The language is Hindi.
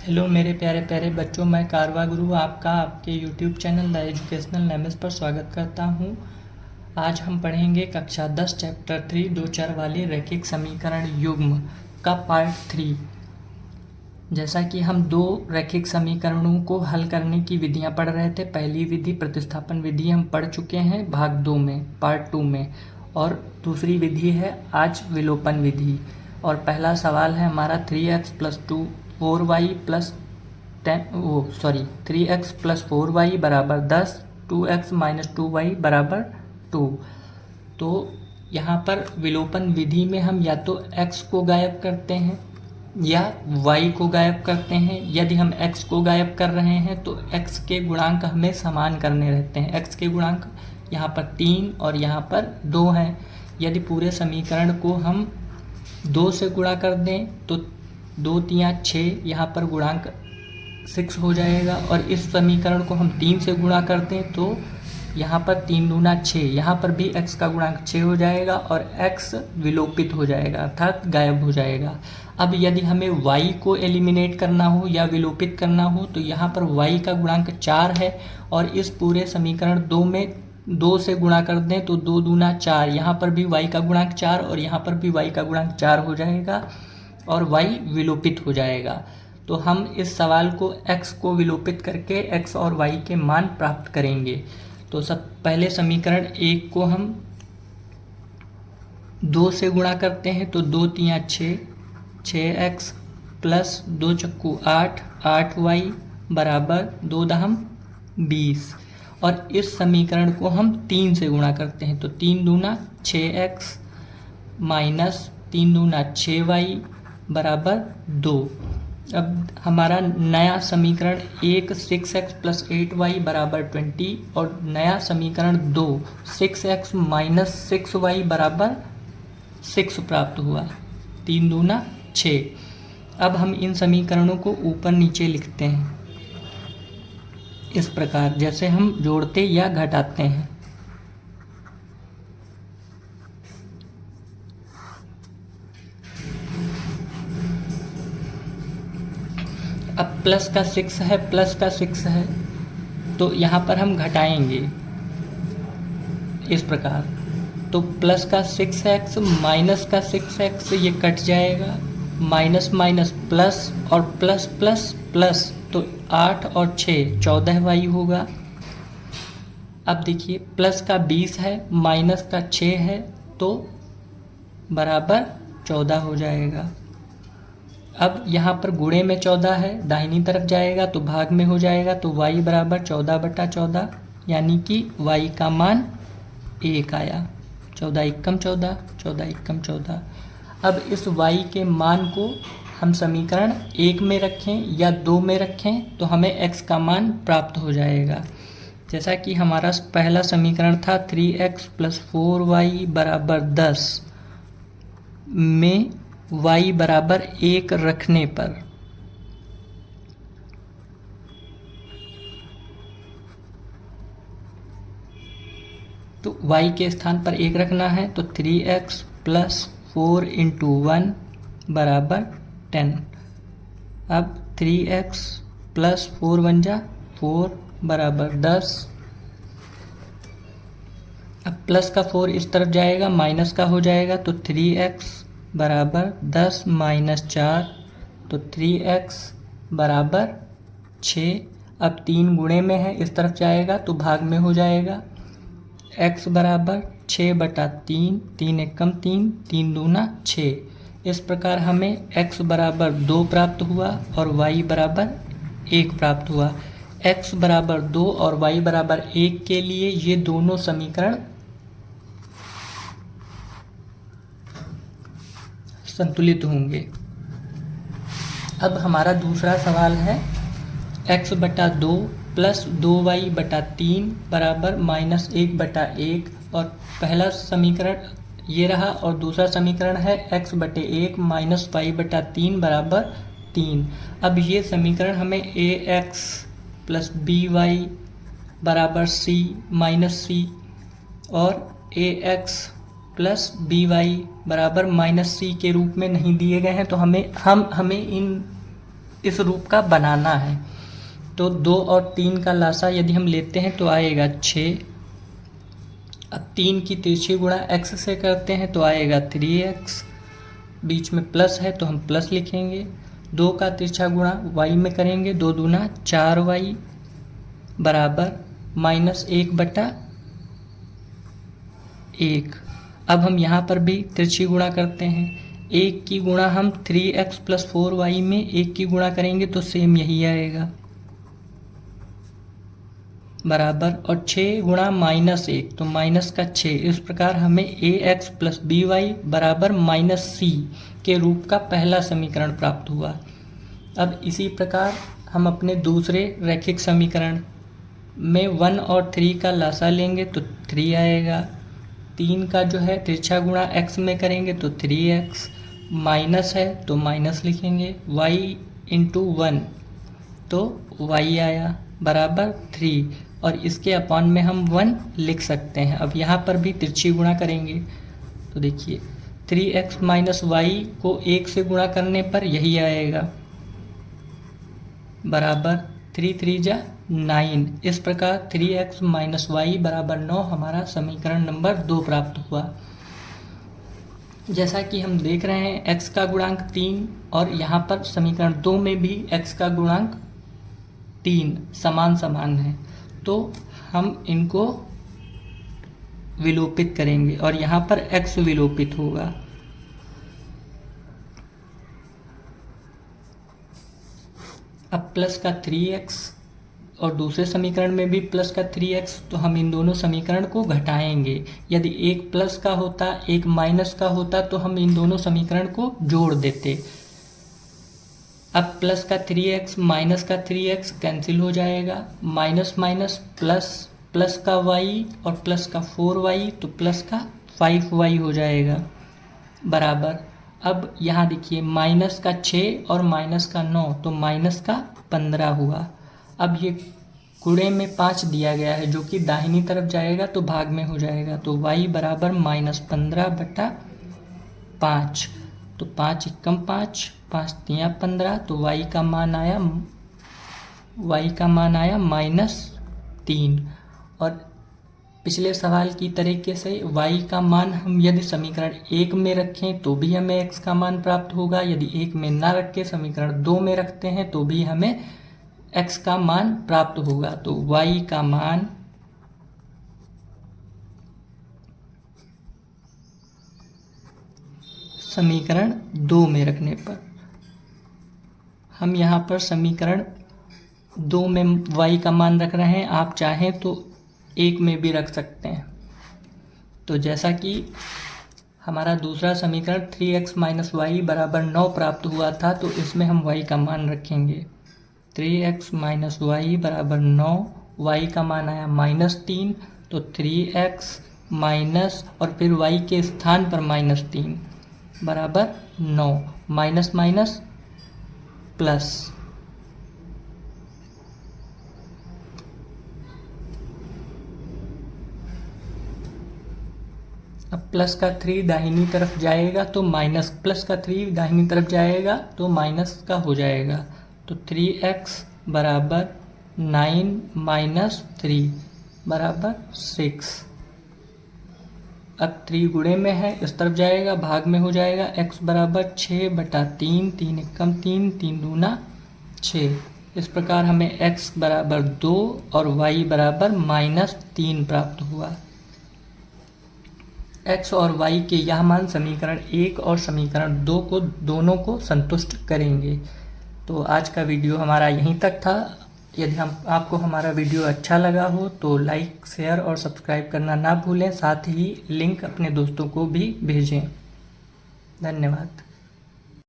हेलो मेरे प्यारे प्यारे बच्चों, मैं कारवा गुरु आपका आपके यूट्यूब चैनल द एजुकेशनल नेमेस पर स्वागत करता हूं। आज हम पढ़ेंगे कक्षा 10 चैप्टर 3 दो चर वाले रैखिक समीकरण युग्म का पार्ट 3। जैसा कि हम दो रैखिक समीकरणों को हल करने की विधियां पढ़ रहे थे। पहली विधि प्रतिस्थापन विधि हम पढ़ चुके हैं भाग 2 में, पार्ट 2 में, और दूसरी विधि है आज विलोपन विधि। और पहला सवाल है हमारा 3x plus 4y plus 3x plus 4y बराबर 10, 2x माइनस 2y बराबर 2। तो यहाँ पर विलोपन विधि में हम या तो x को गायब करते हैं या y को गायब करते हैं। यदि हम x को गायब कर रहे हैं तो x के गुणांक हमें समान करने रहते हैं। x के गुणांक यहाँ पर 3 और यहाँ पर 2 हैं। यदि पूरे समीकरण को हम 2 से गुणा कर दें तो 2 3 6, यहाँ पर गुणांक 6 हो जाएगा। और इस समीकरण को हम 3 से गुणा कर दें तो यहाँ पर 3 दूना 6, यहाँ पर भी x का गुणांक 6 हो जाएगा और x विलोपित हो जाएगा अर्थात गायब हो जाएगा। अब यदि हमें y को एलिमिनेट करना हो या विलोपित करना हो तो यहाँ पर y का गुणांक 4 है और इस पूरे समीकरण 2 में 2 से गुणा कर दें तो 2 दूना 4, यहाँ पर भी y का गुणांक 4 और यहाँ पर भी y का गुणांक 4 हो जाएगा और y विलोपित हो जाएगा। तो हम इस सवाल को x को विलोपित करके x और y के मान प्राप्त करेंगे। तो सब पहले समीकरण 1 को हम 2 से गुणा करते हैं तो 2 3 6, 6x प्लस 2 चक्कू 8, 8y बराबर 2 दहम 20। और इस समीकरण को हम 3 से गुणा करते हैं तो 3 दूना 6x माइनस 3 दूना 6y बराबर 2। अब हमारा नया समीकरण 1 6x प्लस 8y बराबर 20 और नया समीकरण 2 6x माइनस 6y बराबर 6 प्राप्त हुआ। 3 दूना 6। अब हम इन समीकरणों को ऊपर नीचे लिखते हैं इस प्रकार, जैसे हम जोड़ते या घटाते हैं। अब प्लस का 6 है, प्लस का 6 है तो यहाँ पर हम घटाएंगे इस प्रकार। तो प्लस का 6x माइनस का 6x ये कट जाएगा, माइनस माइनस प्लस और प्लस प्लस प्लस, तो 8 और 6 14y होगा। अब देखिए प्लस का 20 है, माइनस का 6 है तो बराबर 14 हो जाएगा। अब यहाँ पर गुणे में 14 है, दाहिनी तरफ जाएगा तो भाग में हो जाएगा तो y बराबर 14/14, यानी कि y का मान 1 आया। 14 एकम 14, 14 एकम 14। अब इस y के मान को हम समीकरण 1 में रखें या 2 में रखें तो हमें x का मान प्राप्त हो जाएगा। जैसा कि हमारा पहला समीकरण था 3x प्लस 4y बराबर 10 में y बराबर 1 रखने पर तो y के स्थान पर 1 रखना है तो 3x प्लस 4 इंटू 1 बराबर 10। अब 3x प्लस 4 1 जा 4 बराबर 10। अब प्लस का 4 इस तरफ जाएगा, माइनस का हो जाएगा तो 3x बराबर 10 माइनस 4 तो 3x बराबर 6। अब 3 गुणे में है, इस तरफ जाएगा तो भाग में हो जाएगा। x बराबर 6/3, 3 एकम 3, 3 दूना 6। इस प्रकार हमें x बराबर 2 प्राप्त हुआ और y बराबर 1 प्राप्त हुआ। x बराबर 2 और y बराबर 1 के लिए ये दोनों समीकरण संतुलित होंगे। अब हमारा दूसरा सवाल है x/2 प्लस 2y/3 बराबर माइनस 1/1। और पहला समीकरण ये रहा और दूसरा समीकरण है x/1 माइनस y/3 बराबर 3। अब ये समीकरण हमें ax प्लस by बराबर c माइनस c और ax प्लस by बराबर माइनस c के रूप में नहीं दिए गए हैं, तो हमें इन इस रूप का बनाना है। तो 2 और 3 का लासा यदि हम लेते हैं तो आएगा 6। अब 3 की तिरछी गुणा x से करते हैं तो आएगा 3x, बीच में प्लस है तो हम प्लस लिखेंगे। 2 का तिरछा गुणा y में करेंगे, 2 दूना 4y बराबर -1/1। अब हम यहाँ पर भी तिरछी गुणा करते हैं। 1 की गुणा हम 3x + 4y में 1 की गुणा करेंगे तो सेम यही आएगा बराबर, और 6 गुणा -1 तो माइनस का 6। इस प्रकार हमें ax + by बराबर -c के रूप का पहला समीकरण प्राप्त हुआ। अब इसी प्रकार हम अपने दूसरे रैखिक समीकरण में 1 और 3 का लासा लेंगे तो 3 आएगा। 3 का जो है तिरछा गुणा x में करेंगे तो 3x, माइनस है तो माइनस लिखेंगे, y × 1 तो y आया बराबर 3, और इसके अपॉन में हम 1 लिख सकते हैं। अब यहाँ पर भी तिरछी गुणा करेंगे तो देखिए 3x - y को 1 से गुणा करने पर यही आएगा बराबर 3 3 जा 9। इस प्रकार 3x - y बराबर 9 हमारा समीकरण नंबर 2 प्राप्त हुआ। जैसा कि हम देख रहे हैं x का गुणांक 3 और यहाँ पर समीकरण 2 में भी x का गुणांक 3 समान है, तो हम इनको विलोपित करेंगे और यहाँ पर x विलोपित होगा। अब प्लस का 3x और दूसरे समीकरण में भी प्लस का 3x, तो हम इन दोनों समीकरण को घटाएंगे। यदि एक प्लस का होता एक माइनस का होता तो हम इन दोनों समीकरण को जोड़ देते। अब प्लस का 3x माइनस का 3x कैंसिल हो जाएगा, माइनस माइनस प्लस, प्लस का y और प्लस का 4y तो प्लस का 5y हो जाएगा बराबर। अब यहाँ देखिए माइनस का 6 और माइनस का 9 तो माइनस का 15 हुआ। अब ये गुणे में 5 दिया गया है जो कि दाहिनी तरफ जाएगा तो भाग में हो जाएगा, तो y बराबर -15/5, तो 5 एकम 5, 5 तिया 15, तो y का मान आया -3। और पिछले सवाल की तरीके से y का मान हम यदि समीकरण 1 में रखें तो भी हमें x का मान प्राप्त होगा, यदि 1 में ना रख के समीकरण 2 में रखते हैं तो भी हमें x का मान प्राप्त होगा। तो y का मान समीकरण 2 में रखने पर, हम यहाँ पर समीकरण 2 में y का मान रख रहे हैं, आप चाहें तो 1 में भी रख सकते हैं। तो जैसा कि हमारा दूसरा समीकरण 3x - y बराबर 9 प्राप्त हुआ था, तो इसमें हम y का मान रखेंगे 3x - y बराबर 9, y का मान आया -3, तो 3x माइनस और फिर y के स्थान पर -3 बराबर 9, माइनस माइनस प्लस। अब प्लस का 3 दाहिनी तरफ जाएगा तो माइनस, प्लस का 3 दाहिनी तरफ जाएगा तो माइनस का हो जाएगा, तो 3x बराबर 9 - 3 बराबर 6। अब 3 गुणे में है, इस तरफ जाएगा भाग में हो जाएगा, x बराबर 6/3, 3 एकम 3, 3 दूना 6। इस प्रकार हमें x बराबर 2 और y बराबर -3 प्राप्त हुआ। x और y के यह मान समीकरण 1 और समीकरण 2 को दोनों को संतुष्ट करेंगे। तो आज का वीडियो हमारा यहीं तक था। यदि आपको हमारा वीडियो अच्छा लगा हो तो लाइक, शेयर और सब्सक्राइब करना ना भूलें, साथ ही लिंक अपने दोस्तों को भी भेजें। धन्यवाद।